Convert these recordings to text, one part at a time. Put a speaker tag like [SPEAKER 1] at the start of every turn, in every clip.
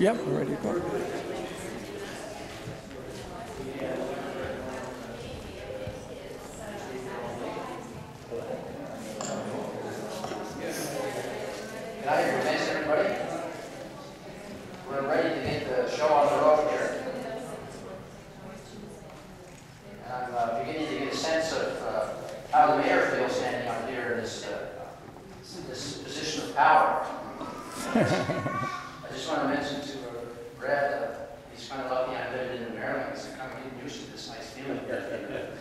[SPEAKER 1] Yep, we're ready to go.
[SPEAKER 2] Good night, thanks everybody. We're ready to get the show on the road here. And I'm beginning to get a sense of how the mayor feels standing up here in this position of power. I just want to mention to Brad, he's kind of lucky I lived in Maryland, because I'm kind of getting used to this nice feeling here.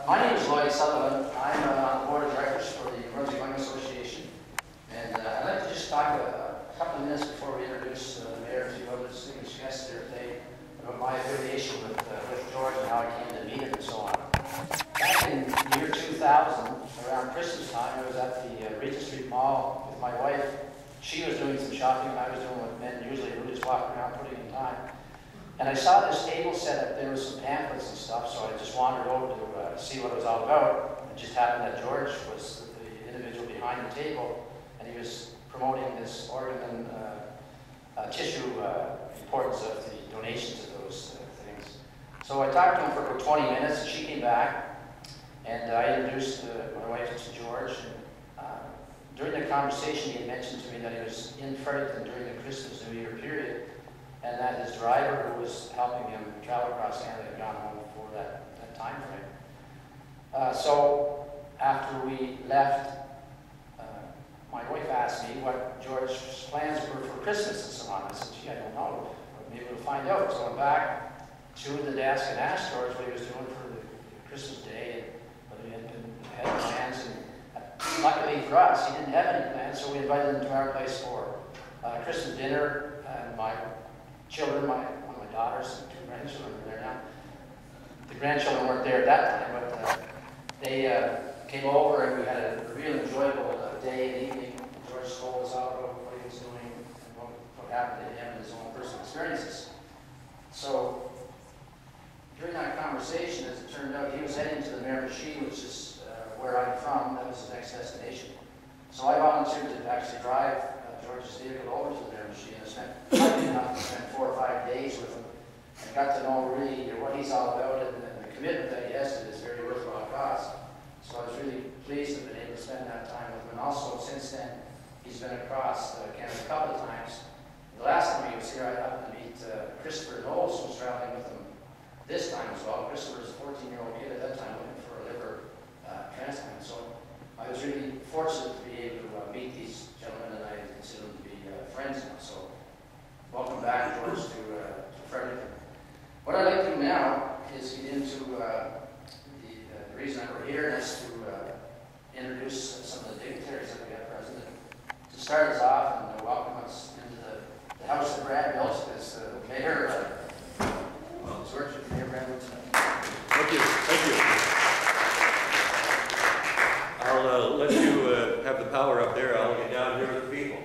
[SPEAKER 2] My name is Lloyd Sutherland. I'm on the board of directors for the Brunswick Lung Association. And I'd like to just talk a couple of minutes before we introduce the mayor and a few other distinguished guests here today about my affiliation with George and how I came to meet him and so on. Back in the year 2000, around Christmas time, I was at the Regent Street Mall with my wife. She was doing some shopping, and I was doing what men usually do, just walking around putting in time. And I saw this table set up there with some pamphlets and stuff, so I just wandered over to see what it was all about. It just happened that George was the individual behind the table, and he was promoting this organ and tissue importance of the donations of those things. So I talked to him for about 20 minutes, and she came back, and I introduced my wife to George. During the conversation, he had mentioned to me that he was in Fredericton during the Christmas New Year period, and that his driver, who was helping him travel across Canada, had gone home for that time frame. So after we left, my wife asked me what George's plans were for Christmas and so on. I said, gee, I don't know, but maybe we'll find out. So I went back to the desk and asked George what he was doing for the Christmas day, and whether he had plans. And luckily for us, he didn't have any plans, so we invited him to our place for Christmas dinner. And my children, one of my daughters and two grandchildren are there now. The grandchildren weren't there at that time, but they came over, and we had a real enjoyable day and evening. George told us all about what he was doing and what happened to him and his own personal experiences. So during that conversation, as it turned out, he was heading to the Miramichi, which is where I'm from. That was his next destination. So I volunteered to actually drive George's vehicle over to the Miramichi, and I spent 4 or 5 days with him, and got to know really what he's all about, and the commitment that he has to this very worthwhile cause. So I was really pleased to have been able to spend that time with him. And also, since then, he's been across Canada a couple of times. The last time he was here, I happened to meet Christopher Knowles, who was traveling with him this time as well. Christopher was a 14-year-old kid at that time looking for a liver transplant. So I was really fortunate to be able to meet these gentlemen, and I consider them to be friends now. So welcome back, George, to Fredericton. What I'd like to do now is get into the reason that we're here, is to introduce some of the dignitaries that we have present. To start us off and welcome us into the house that Brad built as the mayor. George, Mayor Brad.
[SPEAKER 3] Thank you. Thank you. I'll let you have the power up there. I'll get down here with the people.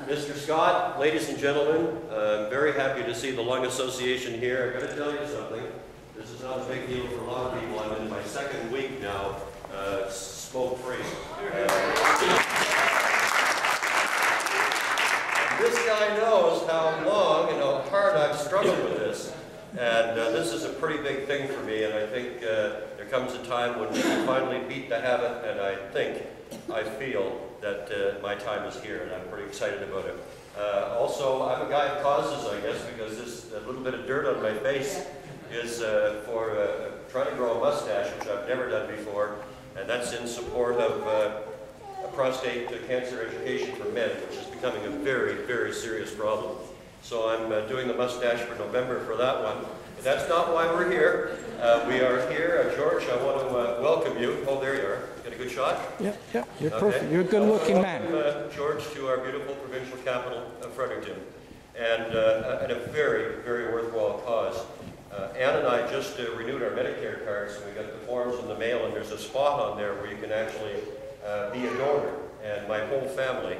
[SPEAKER 3] Mr. Scott, ladies and gentlemen, I'm very happy to see the Lung Association here. I've got to tell you something. This is not a big deal for a lot of people. I'm in my second week now, smoke-free. This guy knows how long and how hard I've struggled with this. And this is a pretty big thing for me, and I think there comes a time when we can finally beat the habit, and I feel that my time is here, and I'm pretty excited about it. Also, I'm a guy of causes, I guess, because this little bit of dirt on my face is for trying to grow a mustache, which I've never done before, and that's in support of prostate cancer education for men, which is becoming a very, very serious problem. So I'm doing the mustache for November for that one. But that's not why we're here. We are here. George, I want to welcome you. Oh, there you are. Get a good shot?
[SPEAKER 1] Yeah, you're perfect. You're a good-looking man.
[SPEAKER 3] Welcome, George, to our beautiful provincial capital of Fredericton, and a very, very worthwhile cause. Ann and I just renewed our Medicare cards, and we got the forms in the mail, and there's a spot on there where you can actually be a donor. And my whole family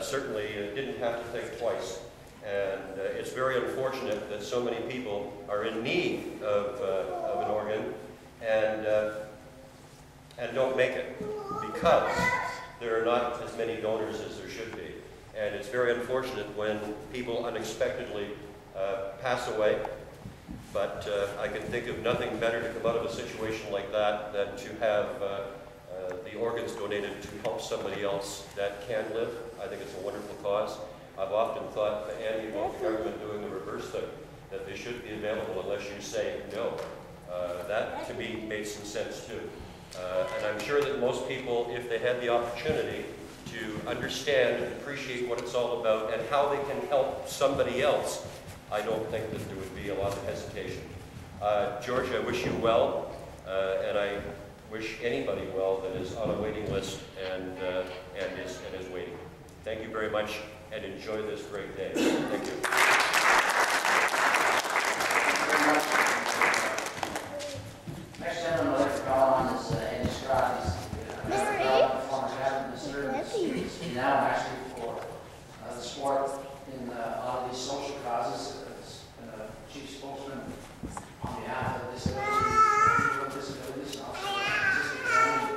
[SPEAKER 3] certainly didn't have to think twice. And it's very unfortunate that so many people are in need of an organ and don't make it because there are not as many donors as there should be. And it's very unfortunate when people unexpectedly pass away. But I can think of nothing better to come out of a situation like that than to have the organs donated to help somebody else that can live. I think it's a wonderful cause. I've often thought, Andy, about the government doing the reverse thing, that they should be available unless you say no. That, to me, made some sense, too. And I'm sure that most people, if they had the opportunity to understand and appreciate what it's all about and how they can help somebody else, I don't think that there would be a lot of hesitation. George, I wish you well, and I wish anybody well that is on a waiting list and is waiting. Thank you very much, and enjoy this great day. Thank you.
[SPEAKER 2] Next gentleman I'd like to call on is Andy Scott. He's former captain of the service. He's now actually for the sport in a lot of these social causes. Chief spokesman on behalf of people with disabilities, and also autistic family,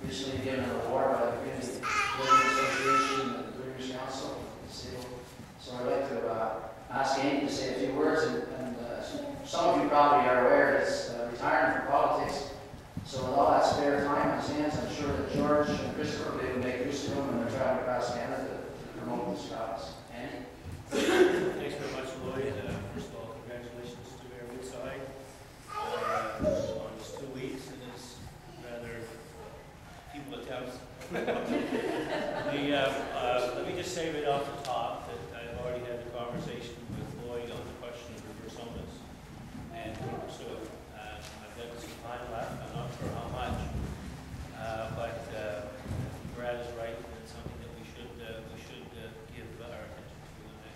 [SPEAKER 2] recently given an award by the Community Living Association and the Dreamers Council. So I'd like to ask Andy to say a few words, and some of you probably are aware that he's retiring from politics. So with all that spare time on his hands, I'm sure that George and Christopher will be able to make use of him when they're traveling across Canada to promote this cause. Andy?
[SPEAKER 4] Thanks very much, Lloyd. First of all, congratulations to Mayor Woodside on just 2 weeks in this rather people at house. Let me just say right off the top that I've already had a conversation with Lloyd on the question of personas and we'll pursue it. I've got some time left. I'm not sure how much, but Brad is right. It's something that we should give our attention to and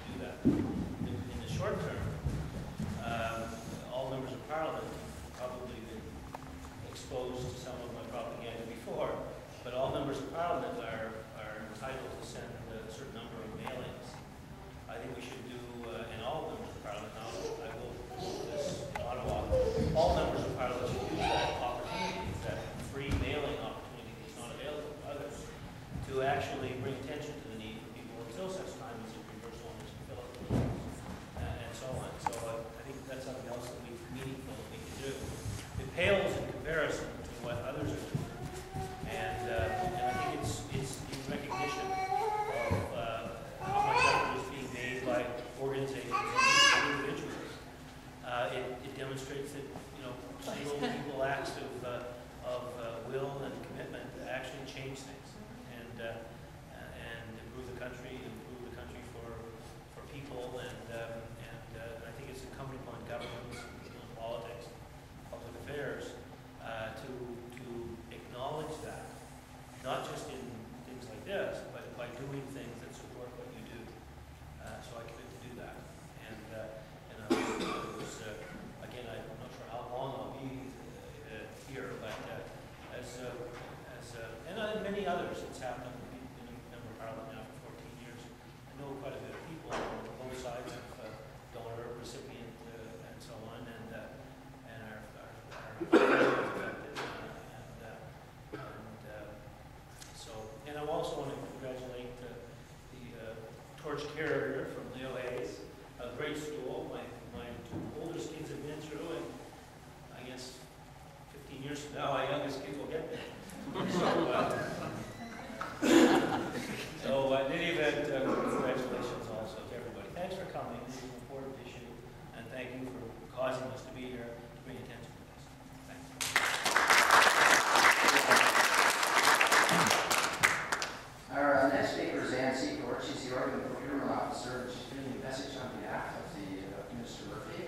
[SPEAKER 4] do that. In the short term, all members of Parliament have probably been exposed to some of my propaganda before, but all members of Parliament are entitled to send a certain number of mailings. I think we should do, and all members of Parliament, now I will do this in Ottawa, all members of Parliament should use that opportunity, that free mailing opportunity that's not available to others, to actually bring attention to the need for people until such time as a reverse owners can fill out the forms, and so on. So I think that's something else that we meaningful that we can do. It pales in comparison to what others are doing, and I think it's in recognition of how much effort is being made by organizations and individuals. It demonstrates that single acts of will and commitment to actually change things and improve the country for people, and I think it's incumbent upon governments, politics, public affairs to acknowledge that, not just in things like this, but by doing things that support what you do. So I commit to do that, and I was again, I'm not sure how long I'll be here, but and many others, it's happened. I've been a member of Parliament now for 14 years. I know quite a bit of people on both sides of donor, recipient, and so on, and are affected. And I also want to congratulate the torch carrier from Leo Hayes, a great school. My two oldest kids have been through, and I guess 15 years from now, my youngest kids will get there. So in any event, congratulations also to everybody. Thanks for coming. This is an important issue, and thank you for causing us to be here to bring attention to this. Thanks.
[SPEAKER 2] Our next speaker is Ann Secord. She's the Oregon Procurement Officer, and she's bringing a message on behalf of the Minister Murphy.